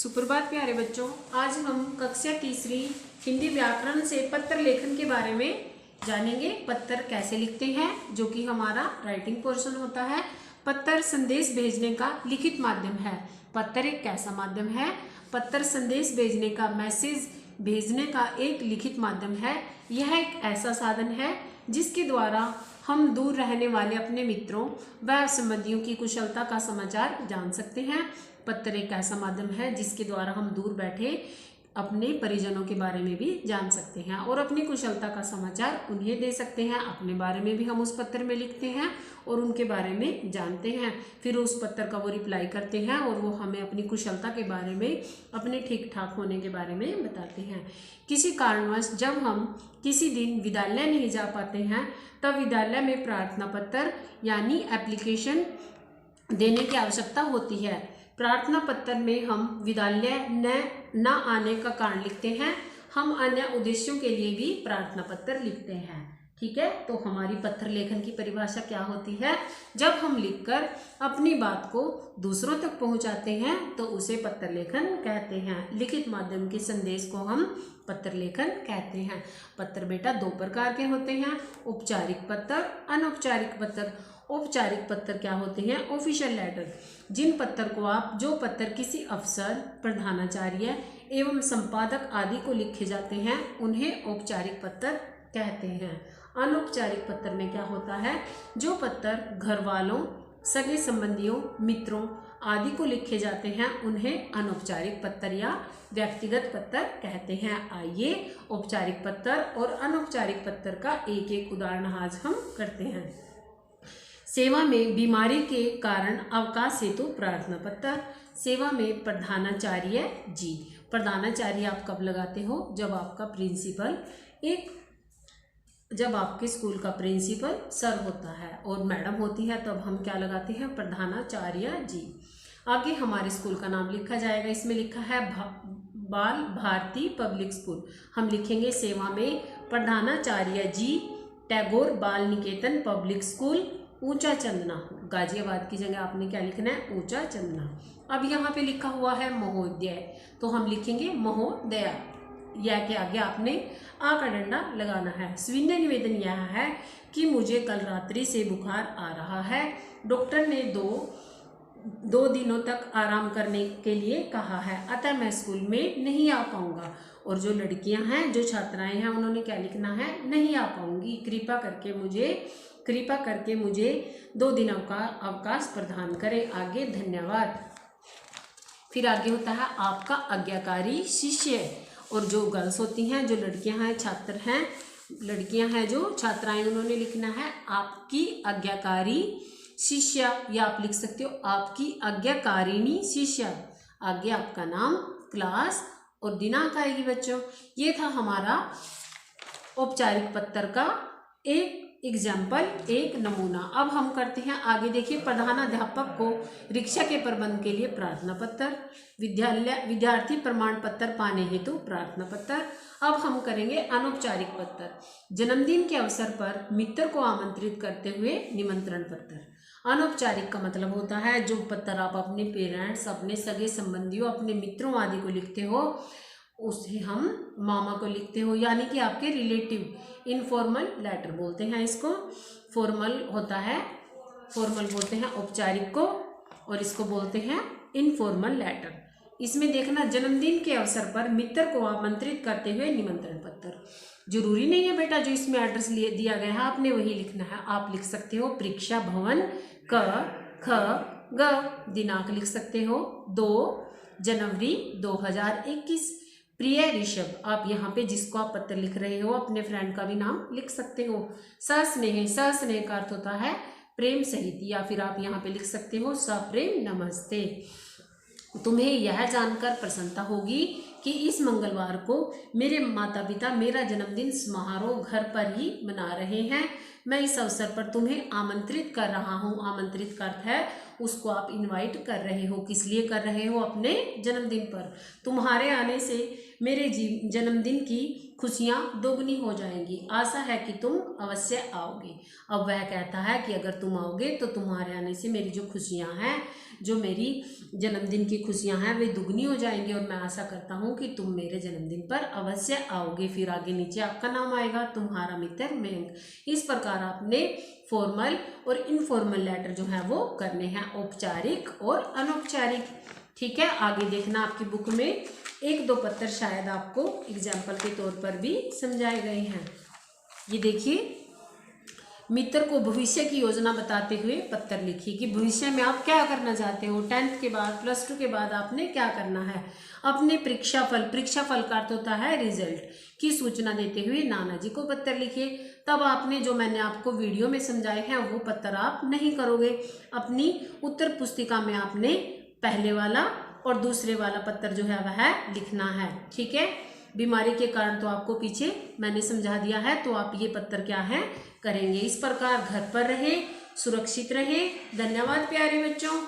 सुप्रभात प्यारे बच्चों। आज हम कक्षा तीसरी हिंदी व्याकरण से पत्र लेखन के बारे में जानेंगे। पत्र कैसे लिखते हैं, जो कि हमारा राइटिंग पोर्शन होता है। पत्र संदेश भेजने का लिखित माध्यम है। पत्र एक कैसा माध्यम है? पत्र संदेश भेजने का, मैसेज भेजने का एक लिखित माध्यम है। यह एक ऐसा साधन है जिसके द्वारा हम दूर रहने वाले अपने मित्रों व संबंधियों की कुशलता का समाचार जान सकते हैं। पत्र एक ऐसा माध्यम है जिसके द्वारा हम दूर बैठे अपने परिजनों के बारे में भी जान सकते हैं और अपनी कुशलता का समाचार उन्हें दे सकते हैं। अपने बारे में भी हम उस पत्र में लिखते हैं और उनके बारे में जानते हैं। फिर उस पत्र का वो रिप्लाई करते हैं और वो हमें अपनी कुशलता के बारे में, अपने ठीक ठाक होने के बारे में बताते हैं। किसी कारणवश जब हम किसी दिन विद्यालय नहीं जा पाते हैं, तब विद्यालय में प्रार्थना पत्र यानी एप्लीकेशन देने की आवश्यकता होती है। प्रार्थना पत्र में हम विद्यालय न आने का कारण लिखते हैं। हम अन्य उद्देश्यों के लिए भी प्रार्थना पत्र लिखते हैं। ठीक है, तो हमारी पत्र लेखन की परिभाषा क्या होती है? जब हम लिखकर अपनी बात को दूसरों तक पहुंचाते हैं तो उसे पत्र लेखन कहते हैं। लिखित माध्यम के संदेश को हम पत्र लेखन कहते हैं। पत्र बेटा दो प्रकार के होते हैं, औपचारिक पत्र, अनौपचारिक पत्र। औपचारिक पत्र क्या होते हैं? Official letter. जिन पत्र को जो पत्र किसी अफसर, प्रधानाचार्य एवं संपादक आदि को लिखे जाते हैं उन्हें औपचारिक पत्र कहते हैं। अनौपचारिक पत्र में क्या होता है? जो पत्र घर वालों, सगे संबंधियों, मित्रों आदि को लिखे जाते हैं उन्हें अनौपचारिक पत्र या व्यक्तिगत पत्र कहते हैं। आइए औपचारिक पत्र और अनौपचारिक पत्र का एक एक उदाहरण आज हम करते हैं। सेवा में बीमारी के कारण अवकाश हेतु प्रार्थना पत्र। सेवा में प्रधानाचार्य जी। प्रधानाचार्य आप कब लगाते हो? जब आपका प्रिंसिपल जब आपके स्कूल का प्रिंसिपल सर होता है और मैडम होती है, तब हम क्या लगाते हैं? प्रधानाचार्य जी। आगे हमारे स्कूल का नाम लिखा जाएगा। इसमें लिखा है बाल भारती पब्लिक स्कूल। हम लिखेंगे सेवा में प्रधानाचार्य जी, टैगोर बाल निकेतन पब्लिक स्कूल, ऊंचा चंदना। गाजियाबाद की जगह आपने क्या लिखना है? ऊंचा चंदना। अब यहाँ पे लिखा हुआ है महोदय, तो हम लिखेंगे महोदया। या के आगे आपने आ का डंडा लगाना है। स्वीय निवेदन यह है कि मुझे कल रात्रि से बुखार आ रहा है। डॉक्टर ने दो दिनों तक आराम करने के लिए कहा है, अतः मैं स्कूल में नहीं आ पाऊंगा। और जो लड़कियां हैं, जो छात्राएं हैं, उन्होंने क्या लिखना है? नहीं आ पाऊंगी। कृपा करके मुझे 2 दिनों का अवकाश प्रदान करें। आगे धन्यवाद। फिर आगे होता है आपका आज्ञाकारी शिष्य। और जो गर्ल्स होती हैं, जो लड़कियां हैं, छात्र हैं, लड़कियां हैं जो छात्राएं, उन्होंने लिखना है आपकी आज्ञाकारी शिष्या, या आप लिख सकते हो आपकी आज्ञाकारिणी शिष्या। आगे आपका नाम, क्लास और दिनांक आएगी बच्चों। ये था हमारा औपचारिक पत्र का एक एग्जाम्पल, एक नमूना। अब हम करते हैं आगे। देखिए, प्रधानाध्यापक को रिक्शा के प्रबंध के लिए प्रार्थना पत्र, विद्यार्थी प्रमाण पत्र पाने हेतु प्रार्थना पत्र। अब हम करेंगे अनौपचारिक पत्र। जन्मदिन के अवसर पर मित्र को आमंत्रित करते हुए निमंत्रण पत्र। अनौपचारिक का मतलब होता है जो पत्र आप अपने पेरेंट्स, अपने सगे संबंधियों, अपने मित्रों आदि को लिखते हो, उसे हम मामा को लिखते हो, यानी कि आपके रिलेटिव। इनफॉर्मल लेटर बोलते हैं इसको। फॉर्मल होता है, फॉर्मल बोलते हैं औपचारिक को, और इसको बोलते हैं इनफॉर्मल लेटर। इसमें देखना, जन्मदिन के अवसर पर मित्र को आमंत्रित करते हुए निमंत्रण पत्र। जरूरी नहीं है बेटा जो इसमें एड्रेस दिया गया है आपने वही लिखना है। आप लिख सकते हो परीक्षा भवन क ख ग। दिनांक लिख सकते हो 2 जनवरी 2021। प्रिय ऋषभ, आप यहाँ पे जिसको आप पत्र लिख रहे हो अपने फ्रेंड का भी नाम लिख सकते हो। सस्नेह, सस्नेह का अर्थ होता है प्रेम सहित, या फिर आप यहाँ पे लिख सकते हो सप्रेम नमस्ते। तुम्हें यह जानकर प्रसन्नता होगी कि इस मंगलवार को मेरे माता पिता मेरा जन्मदिन समारोह घर पर ही मना रहे हैं। मैं इस अवसर पर तुम्हें आमंत्रित कर रहा हूँ। आमंत्रित का अर्थ है उसको आप इनवाइट कर रहे हो। किस लिए कर रहे हो? अपने जन्मदिन पर। तुम्हारे आने से मेरे जन्मदिन की खुशियाँ दोगुनी हो जाएंगी। आशा है कि तुम अवश्य आओगे। अब वह कहता है कि अगर तुम आओगे तो तुम्हारे आने से मेरी जो खुशियाँ हैं जो मेरी जन्मदिन की खुशियां हैं वे दुगनी हो जाएंगी, और मैं आशा करता हूं कि तुम मेरे जन्मदिन पर अवश्य आओगे। फिर आगे नीचे आपका नाम आएगा, तुम्हारा मित्र मयंक। इस प्रकार आपने फॉर्मल और इनफॉर्मल लेटर जो है वो करने हैं, औपचारिक और अनौपचारिक। ठीक है, आगे देखना आपकी बुक में एक दो पत्र शायद आपको एग्जाम्पल के तौर पर भी समझाए गए हैं। ये देखिए, मित्र को भविष्य की योजना बताते हुए पत्र लिखिए कि भविष्य में आप क्या करना चाहते हो, 10th के बाद +2 के बाद आपने क्या करना है। अपने परीक्षा फल का अर्थ होता है रिजल्ट की सूचना देते हुए नाना जी को पत्र लिखिए। तब आपने जो मैंने आपको वीडियो में समझाए हैं वो पत्र आप नहीं करोगे। अपनी उत्तर पुस्तिका में आपने पहले वाला और दूसरे वाला पत्र जो है वह लिखना है। ठीक है, बीमारी के कारण तो आपको पीछे मैंने समझा दिया है, तो आप ये पत्र क्या है करेंगे। इस प्रकार घर पर रहें, सुरक्षित रहें। धन्यवाद प्यारे बच्चों।